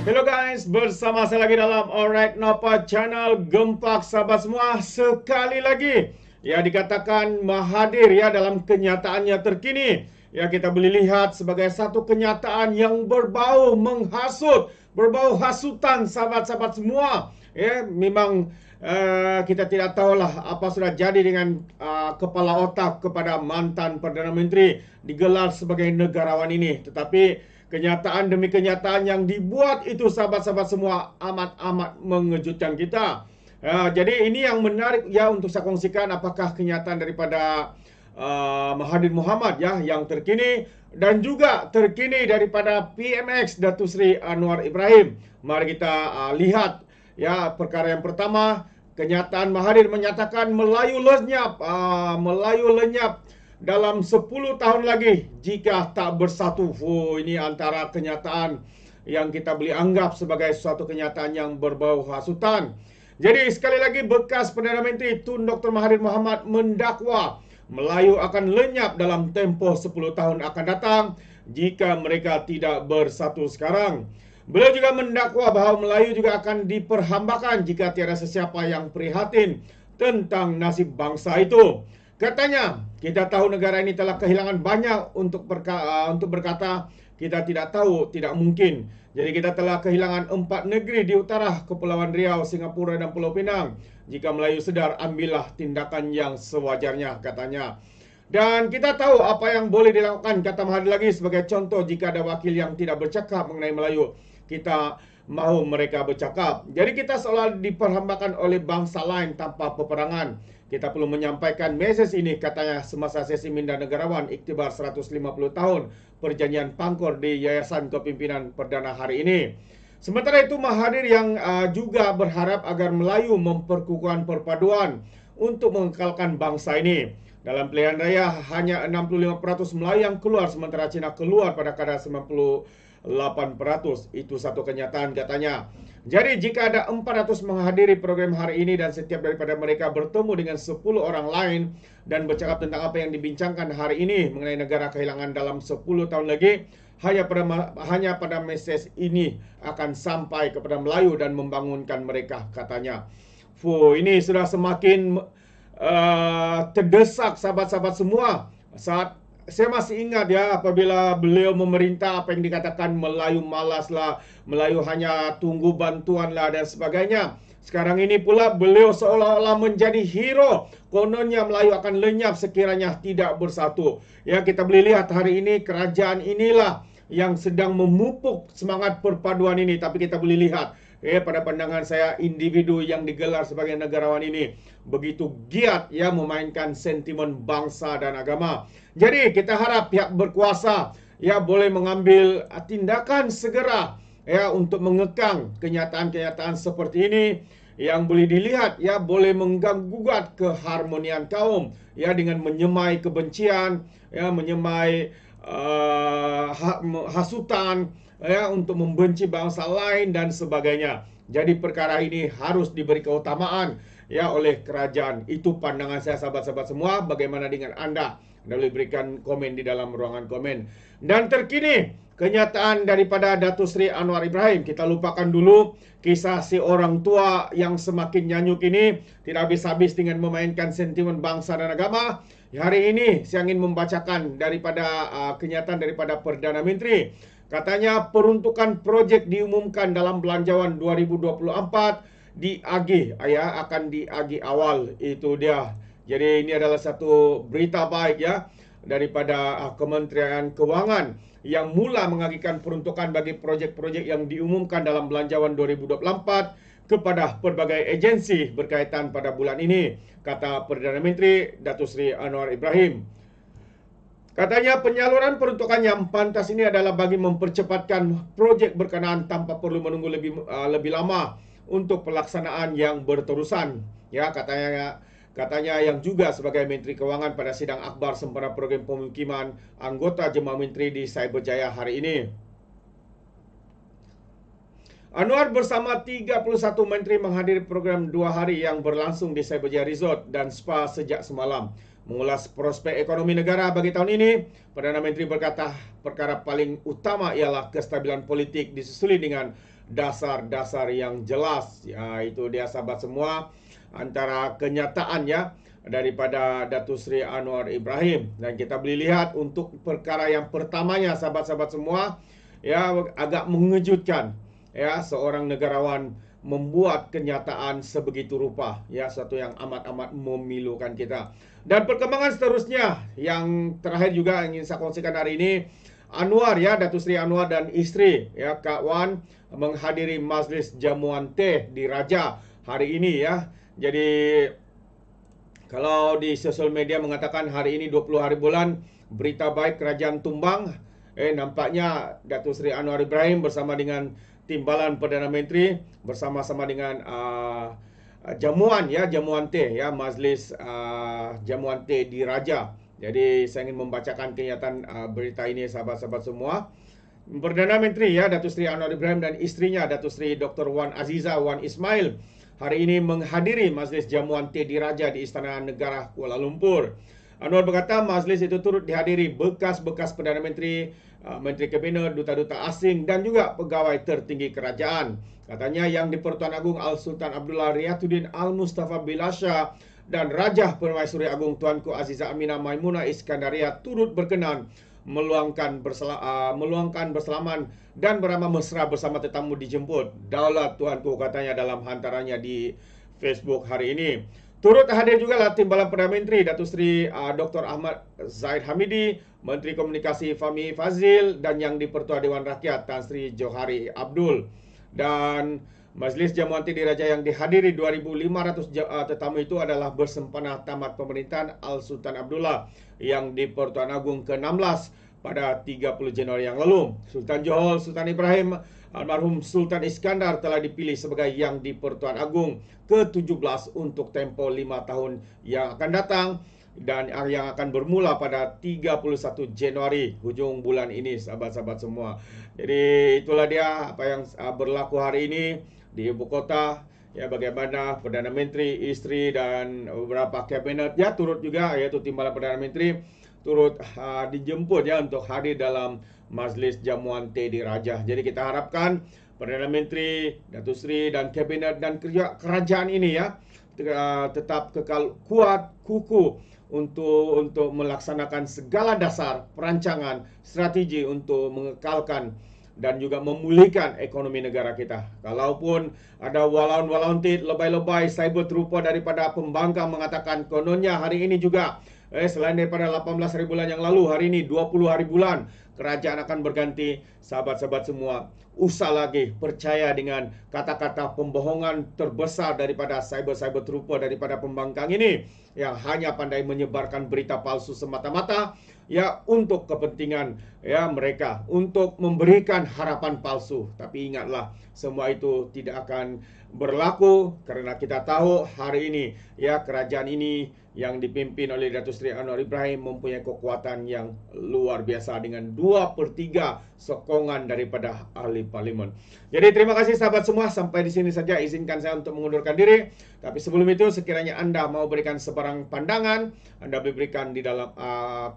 Hello guys, bersama saya lagi dalam Alright Napa Channel. Gempak sahabat semua, sekali lagi ya dikatakan Mahathir ya dalam kenyataannya terkini. Ya kita boleh lihat sebagai satu kenyataan yang berbau menghasut, berbau hasutan sahabat-sahabat semua. Ya memang kita tidak tahulah apa sudah jadi dengan kepala otak kepada mantan Perdana Menteri digelar sebagai negarawan ini. Tetapi kenyataan demi kenyataan yang dibuat itu sahabat-sahabat semua amat-amat mengejutkan kita. Jadi ini yang menarik ya untuk saya kongsikan apakah kenyataan daripada Mahathir Mohamad ya yang terkini dan juga terkini daripada PMX Datuk Seri Anwar Ibrahim. Mari kita lihat ya perkara yang pertama, kenyataan Mahathir menyatakan Melayu lenyap dalam 10 tahun lagi jika tak bersatu. Ini antara kenyataan yang kita boleh anggap sebagai suatu kenyataan yang berbau hasutan. Jadi sekali lagi bekas Perdana Menteri Tun Dr. Mahathir Mohamad mendakwa Melayu akan lenyap dalam tempoh 10 tahun akan datang jika mereka tidak bersatu sekarang. Beliau juga mendakwa bahawa Melayu juga akan diperhambakan jika tiada sesiapa yang prihatin tentang nasib bangsa itu. Katanya, kita tahu negara ini telah kehilangan banyak untuk berkata kita tidak tahu, tidak mungkin. Jadi kita telah kehilangan 4 negeri di utara Kepulauan Riau, Singapura dan Pulau Pinang. Jika Melayu sedar, ambillah tindakan yang sewajarnya, katanya. Dan kita tahu apa yang boleh dilakukan, kata Mahathir lagi sebagai contoh jika ada wakil yang tidak bercakap mengenai Melayu. Kita mahu mereka bercakap. Jadi kita seolah diperhambakan oleh bangsa lain tanpa peperangan. Kita perlu menyampaikan mesej ini, katanya semasa sesi minda negarawan iktibar 150 tahun Perjanjian Pangkor di Yayasan Kepimpinan Perdana hari ini. Sementara itu Mahathir yang juga berharap agar Melayu memperkukuhkan perpaduan untuk mengekalkan bangsa ini. Dalam pilihan raya hanya 65% Melayu yang keluar, sementara Cina keluar pada kadar 98%. Itu satu kenyataan, katanya. Jadi jika ada 400 menghadiri program hari ini dan setiap daripada mereka bertemu dengan 10 orang lain dan bercakap tentang apa yang dibincangkan hari ini mengenai negara kehilangan dalam 10 tahun lagi, hanya pada mesej ini akan sampai kepada Melayu dan membangunkan mereka, katanya. Ini sudah semakin terdesak sahabat-sahabat semua. Saat saya masih ingat ya apabila beliau memerintah apa yang dikatakan Melayu malaslah, Melayu hanya tunggu bantuan lah dan sebagainya. Sekarang ini pula beliau seolah-olah menjadi hero. Kononnya Melayu akan lenyap sekiranya tidak bersatu. Ya, kita boleh lihat hari ini kerajaan inilah yang sedang memupuk semangat perpaduan ini. Tapi kita boleh lihat pada pandangan saya individu yang digelar sebagai negarawan ini begitu giat ya memainkan sentimen bangsa dan agama. Jadi kita harap pihak berkuasa ya boleh mengambil tindakan segera ya untuk mengekang kenyataan-kenyataan seperti ini yang boleh dilihat ya boleh mengganggu keharmonian kaum ya dengan menyemai kebencian ya menyemai hasutan ya untuk membenci bangsa lain dan sebagainya. Jadi perkara ini harus diberi keutamaan ya oleh kerajaan. Itu pandangan saya sahabat-sahabat semua. Bagaimana dengan Anda? Anda boleh berikan komen di dalam ruangan komen. Dan terkini kenyataan daripada Datuk Seri Anwar Ibrahim. Kita lupakan dulu kisah si orang tua yang semakin nyanyuk ini tidak habis-habis dengan memainkan sentimen bangsa dan agama. Hari ini saya ingin membacakan daripada kenyataan daripada Perdana Menteri. Katanya peruntukan projek diumumkan dalam belanjawan 2024 diagih ya akan diagih awal. Itu dia. Jadi ini adalah satu berita baik ya daripada Kementerian Kewangan yang mula mengagihkan peruntukan bagi projek-projek yang diumumkan dalam belanjawan 2024 kepada pelbagai agensi berkaitan pada bulan ini, kata Perdana Menteri Datuk Seri Anwar Ibrahim. Katanya penyaluran peruntukan yang pantas ini adalah bagi mempercepatkan projek berkenaan tanpa perlu menunggu lebih lama untuk pelaksanaan yang berterusan. Ya, katanya yang juga sebagai Menteri Kewangan pada sidang akhbar sempena program pemukiman anggota Jemaah Menteri di Cyberjaya hari ini. Anwar bersama 31 menteri menghadiri program 2 hari yang berlangsung di Cyberjaya Resort dan Spa sejak semalam. Mengulas prospek ekonomi negara bagi tahun ini, Perdana Menteri berkata perkara paling utama ialah kestabilan politik disusuli dengan dasar-dasar yang jelas. Ya, itu dia sahabat semua, antara kenyataan ya daripada Datuk Seri Anwar Ibrahim. Dan kita boleh lihat untuk perkara yang pertamanya sahabat-sahabat semua, ya agak mengejutkan, ya seorang negarawan membuat kenyataan sebegitu rupa, ya satu yang amat-amat memilukan kita. Dan perkembangan seterusnya yang terakhir juga ingin saya kongsikan hari ini, Anwar ya, Datuk Seri Anwar dan isteri ya Kak Wan menghadiri majlis jamuan teh di Raja hari ini ya. Jadi kalau di sosial media mengatakan hari ini 20 hari bulan berita baik kerajaan tumbang, nampaknya Datuk Seri Anwar Ibrahim bersama dengan timbalan Perdana Menteri bersama-sama dengan jamuan ya, jamuan teh ya, majlis jamuan teh di Raja. Jadi saya ingin membacakan kenyataan berita ini sahabat-sahabat semua. Perdana Menteri ya Datuk Seri Anwar Ibrahim dan istrinya Datuk Seri Dr. Wan Aziza Wan Ismail hari ini menghadiri majlis jamuan teh di Raja di Istana Negara Kuala Lumpur. Anwar berkata majlis itu turut dihadiri bekas-bekas Perdana Menteri, Menteri Kabinet, duta-duta asing dan juga pegawai tertinggi kerajaan. Katanya yang di-Pertuan Agong Al-Sultan Abdullah Riyatuddin Al-Mustafa Bilasha dan Raja Permaisuri Agung Tuanku Aziza Aminah Maimunah Iskandaria turut berkenan meluangkan bersalaman dan beramah mesra bersama tetamu dijemput. Daulat Tuanku, katanya dalam hantarannya di Facebook hari ini. Turut hadir juga lah timbalan Perdana Menteri Datuk Seri Dr. Ahmad Zaid Hamidi, Menteri Komunikasi Fahmi Fazil dan yang di-Pertua Dewan Rakyat Tan Sri Johari Abdul. Dan majlis jamuan teh di Raja yang dihadiri 2,500 tetamu itu adalah bersempena tamat pemerintahan Al-Sultan Abdullah yang di Pertuan Agong ke-16 pada 30 Januari yang lalu. Sultan Johor Sultan Ibrahim almarhum Sultan Iskandar telah dipilih sebagai yang di Pertuan Agong ke-17 untuk tempoh 5 tahun yang akan datang dan yang akan bermula pada 31 Januari hujung bulan ini sahabat-sahabat semua. Jadi itulah dia apa yang berlaku hari ini di ibu kota ya, bagaimana Perdana Menteri, isteri dan beberapa kabinet ya turut juga, yaitu timbalan Perdana Menteri turut dijemput ya untuk hadir dalam majlis jamuan teh di Raja. Jadi kita harapkan Perdana Menteri, Datuk Seri dan kabinet dan kerajaan ini ya tetap kekal kuat, kukuh untuk melaksanakan segala dasar perancangan strategi untuk mengekalkan dan juga memulihkan ekonomi negara kita. Kalaupun ada walaun-walaun lebay-lebay cyber terupa daripada pembangkang mengatakan kononnya hari ini juga selain daripada 18 hari bulan yang lalu, hari ini 20 hari bulan kerajaan akan berganti. Sahabat-sahabat semua, usah lagi percaya dengan kata-kata pembohongan terbesar daripada cyber terupa daripada pembangkang ini yang hanya pandai menyebarkan berita palsu semata-mata ya untuk kepentingan ya mereka, untuk memberikan harapan palsu. Tapi ingatlah, semua itu tidak akan berlaku karena kita tahu hari ini ya kerajaan ini yang dipimpin oleh Datuk Seri Anwar Ibrahim mempunyai kekuatan yang luar biasa dengan 2/3 sokongan daripada ahli parlimen. Jadi terima kasih sahabat semua, sampai di sini saja izinkan saya untuk mengundurkan diri. Tapi sebelum itu sekiranya Anda mau berikan sebarang pandangan, Anda boleh berikan di dalam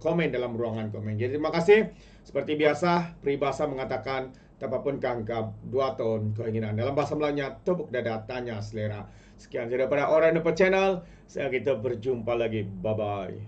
komen dalam ruangan komen. Jadi terima kasih. Seperti biasa, peribahasa mengatakan tapapun kangkap 2 tahun keinginan. Dalam bahasa Melayunya, tepuk dada tanya selera. Sekian daripada Orang Dapat Channel. Kita berjumpa lagi. Bye-bye.